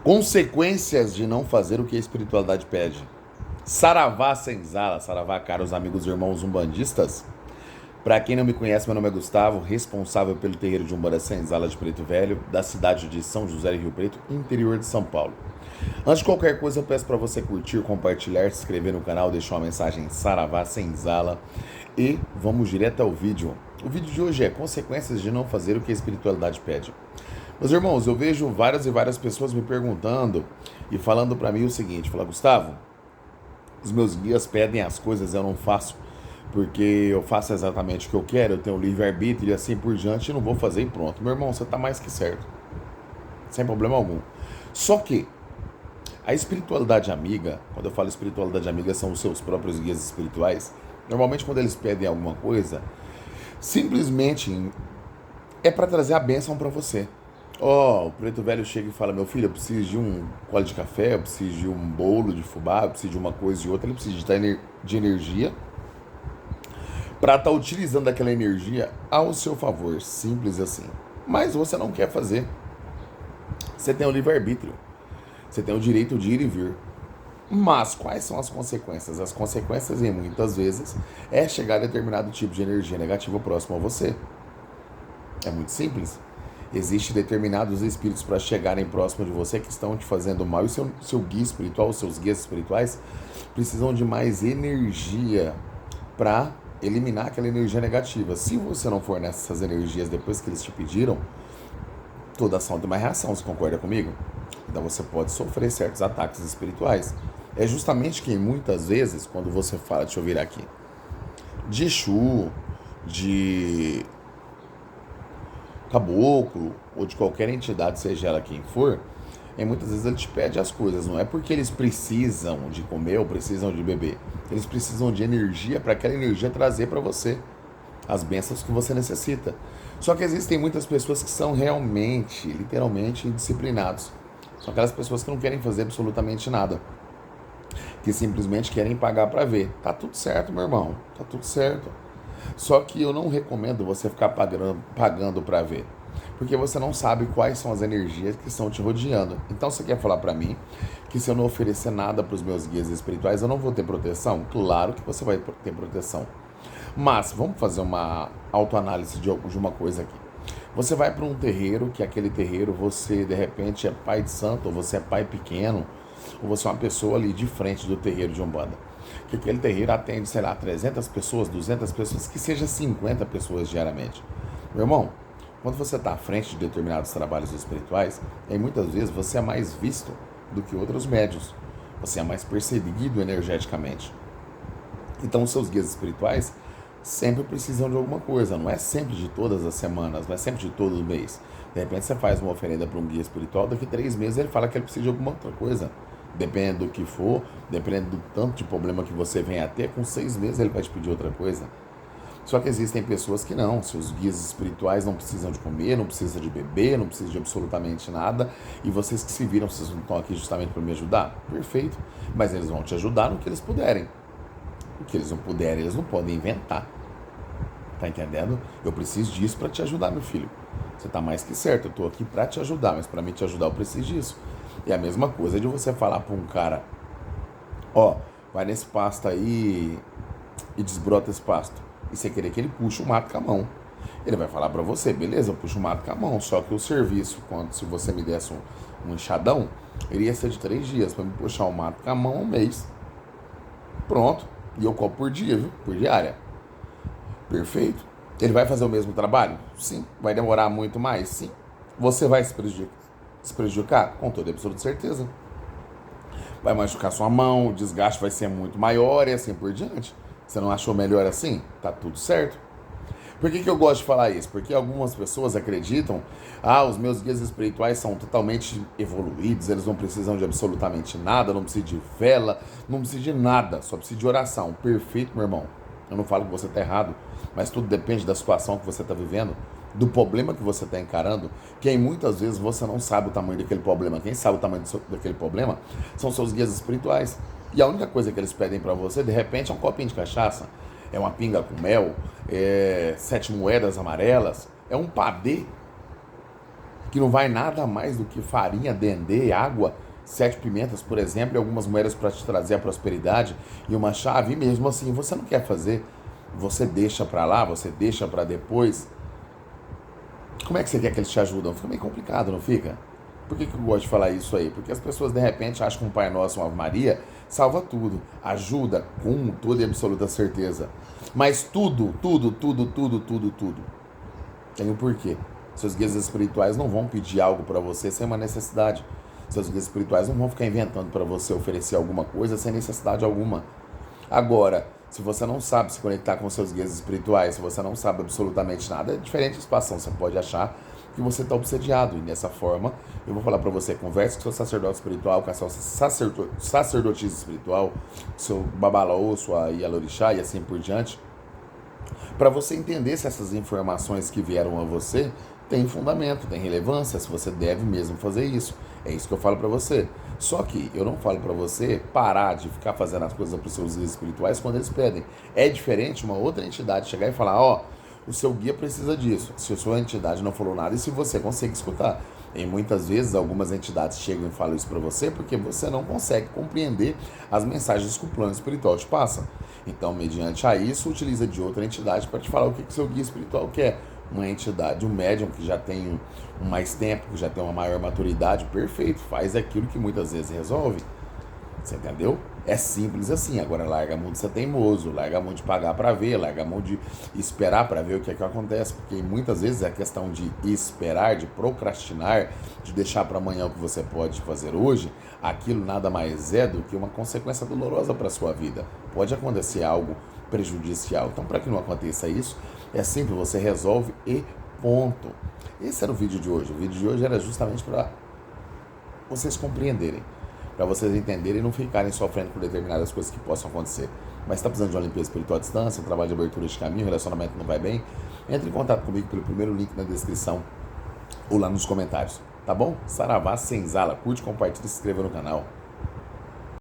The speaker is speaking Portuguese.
Consequências de não fazer o que a espiritualidade pede. Saravá Senzala, Saravá, caros amigos e irmãos umbandistas. Para quem não me conhece, meu nome é Gustavo, responsável pelo terreiro de Umbanda Senzala de Preto Velho, da cidade de São José do Rio Preto, interior de São Paulo. Antes de qualquer coisa, eu peço para você curtir, compartilhar, se inscrever no canal, deixar uma mensagem Saravá Senzala e vamos direto ao vídeo. O vídeo de hoje é consequências de não fazer o que a espiritualidade pede. Meus irmãos, eu vejo várias e várias pessoas me perguntando e falando para mim o seguinte, fala, Gustavo, os meus guias pedem as coisas, eu não faço porque eu faço exatamente o que eu quero, eu tenho livre-arbítrio e assim por diante, eu não vou fazer e pronto. Meu irmão, você tá mais que certo, sem problema algum. Só que a espiritualidade amiga, quando eu falo espiritualidade amiga, são os seus próprios guias espirituais. Normalmente quando eles pedem alguma coisa, simplesmente é para trazer a bênção para você. Ó, o preto velho chega e fala, meu filho, eu preciso de um gole de café, eu preciso de um bolo de fubá, eu preciso de uma coisa e outra, ele precisa de energia para estar utilizando aquela energia ao seu favor, simples assim. Mas você não quer fazer. Você tem o livre-arbítrio, você tem o direito de ir e vir. Mas quais são as consequências? As consequências, em muitas vezes, é chegar a determinado tipo de energia negativa próximo a você. É muito simples. Existem determinados espíritos para chegarem próximo de você que estão te fazendo mal e seu guia espiritual, os seus guias espirituais precisam de mais energia para eliminar aquela energia negativa. Se você não for nessas energias depois que eles te pediram, toda ação tem uma reação, você concorda comigo? Então você pode sofrer certos ataques espirituais. É justamente que muitas vezes, quando você fala, deixa eu virar aqui, de Exu, de caboclo ou de qualquer entidade, seja ela quem for, muitas vezes ele te pede as coisas. Não é porque eles precisam de comer ou precisam de beber. Eles precisam de energia para aquela energia trazer para você as bênçãos que você necessita. Só que existem muitas pessoas que são realmente, literalmente, indisciplinados. São aquelas pessoas que não querem fazer absolutamente nada. Que simplesmente querem pagar para ver. Tá tudo certo, meu irmão. Tá tudo certo. Só que eu não recomendo você ficar pagando para ver, porque você não sabe quais são as energias que estão te rodeando. Então você quer falar para mim que se eu não oferecer nada para os meus guias espirituais, eu não vou ter proteção? Claro que você vai ter proteção. Mas vamos fazer uma autoanálise de uma coisa aqui. Você vai para um terreiro, que aquele terreiro você de repente é pai de santo, ou você é pai pequeno, ou você é uma pessoa ali de frente do terreiro de Umbanda. Que aquele terreiro atende, sei lá, 300 pessoas, 200 pessoas, que seja 50 pessoas diariamente. Meu irmão, quando você está à frente de determinados trabalhos espirituais, muitas vezes você é mais visto do que outros médios. Você é mais perseguido energeticamente. Então os seus guias espirituais sempre precisam de alguma coisa. Não é sempre de todas as semanas, não é sempre de todo o mês. De repente você faz uma oferenda para um guia espiritual, daqui 3 meses ele fala que ele precisa de alguma outra coisa. Dependendo do que for, dependendo do tanto de problema que você vem a ter, com 6 meses ele vai te pedir outra coisa. Só que existem pessoas que não, seus guias espirituais não precisam de comer, não precisam de beber, não precisam de absolutamente nada, e vocês que se viram, vocês não estão aqui justamente para me ajudar? Perfeito, mas eles vão te ajudar no que eles puderem. O que eles não puderem, eles não podem inventar. Tá entendendo? Eu preciso disso para te ajudar, meu filho. Você tá mais que certo, eu tô aqui para te ajudar, mas para mim te ajudar eu preciso disso. E a mesma coisa de você falar para um cara, ó, vai nesse pasto aí e desbrota esse pasto. E você querer que ele puxe o mato com a mão. Ele vai falar para você, beleza, eu puxo o mato com a mão, só que o serviço, se você me desse um enxadão, iria ser de 3 dias para me puxar o mato com a mão 1 mês. Pronto. E eu cobro por dia, viu? Por diária. Perfeito. Ele vai fazer o mesmo trabalho? Sim. Vai demorar muito mais? Sim. Você vai se prejudicar? Com toda absoluta certeza. Vai machucar sua mão, o desgaste vai ser muito maior e assim por diante. Você não achou melhor assim? Tá tudo certo. Por que eu gosto de falar isso? Porque algumas pessoas acreditam, os meus guias espirituais são totalmente evoluídos, eles não precisam de absolutamente nada, não precisam de vela, não precisam de nada, só precisam de oração. Perfeito, meu irmão. Eu não falo que você está errado, mas tudo depende da situação que você está vivendo, do problema que você está encarando, que muitas vezes você não sabe o tamanho daquele problema. Quem sabe o tamanho daquele problema são seus guias espirituais. E a única coisa que eles pedem para você, de repente, é um copinho de cachaça, é uma pinga com mel, 7 moedas amarelas, é um padê que não vai nada mais do que farinha, dendê, água, 7 pimentas, por exemplo, e algumas moedas para te trazer a prosperidade e uma chave, e mesmo assim você não quer fazer, você deixa para lá, você deixa para depois. Como é que você quer que eles te ajudem? Fica meio complicado, não fica? Por que eu gosto de falar isso aí? Porque as pessoas de repente acham que um Pai Nosso, uma Ave Maria, salva tudo, ajuda com toda e absoluta certeza. Mas tudo, tudo, tudo, tudo, tudo, tudo tem um porquê. Seus guias espirituais não vão pedir algo para você sem uma necessidade. Seus guias espirituais não vão ficar inventando para você oferecer alguma coisa sem necessidade alguma. Agora, se você não sabe se conectar com seus guias espirituais, se você não sabe absolutamente nada, é diferente a situação. Você pode achar que você está obsediado. E dessa forma, eu vou falar para você, converse com seu sacerdote espiritual, com a sua sacerdotisa espiritual, seu babalaô, sua Yalorixá e assim por diante, para você entender se essas informações que vieram a você têm fundamento, têm relevância, se você deve mesmo fazer isso. É isso que eu falo para você. Só que eu não falo para você parar de ficar fazendo as coisas para os seus guias espirituais quando eles pedem. É diferente uma outra entidade chegar e falar, ó, o seu guia precisa disso. Se a sua entidade não falou nada e se você consegue escutar. E muitas vezes algumas entidades chegam e falam isso para você porque você não consegue compreender as mensagens que o plano espiritual te passa. Então, mediante a isso, utiliza de outra entidade para te falar o que o seu guia espiritual quer. Uma entidade, um médium que já tem mais tempo, que já tem uma maior maturidade, perfeito, faz aquilo que muitas vezes resolve. Você entendeu? É simples assim. Agora larga a mão de ser teimoso, larga a mão de pagar para ver, larga a mão de esperar para ver o que é que acontece, porque muitas vezes é a questão de esperar, de procrastinar, de deixar para amanhã o que você pode fazer hoje, aquilo nada mais é do que uma consequência dolorosa para a sua vida. Pode acontecer algo prejudicial. Então, para que não aconteça isso, é simples, você resolve e ponto. Esse era o vídeo de hoje. O vídeo de hoje era justamente para vocês compreenderem, para vocês entenderem e não ficarem sofrendo por determinadas coisas que possam acontecer. Mas está precisando de uma limpeza espiritual à distância, um trabalho de abertura de caminho, relacionamento não vai bem, entre em contato comigo pelo primeiro link na descrição ou lá nos comentários, tá bom? Saravá Senzala, curte, compartilha e se inscreva no canal.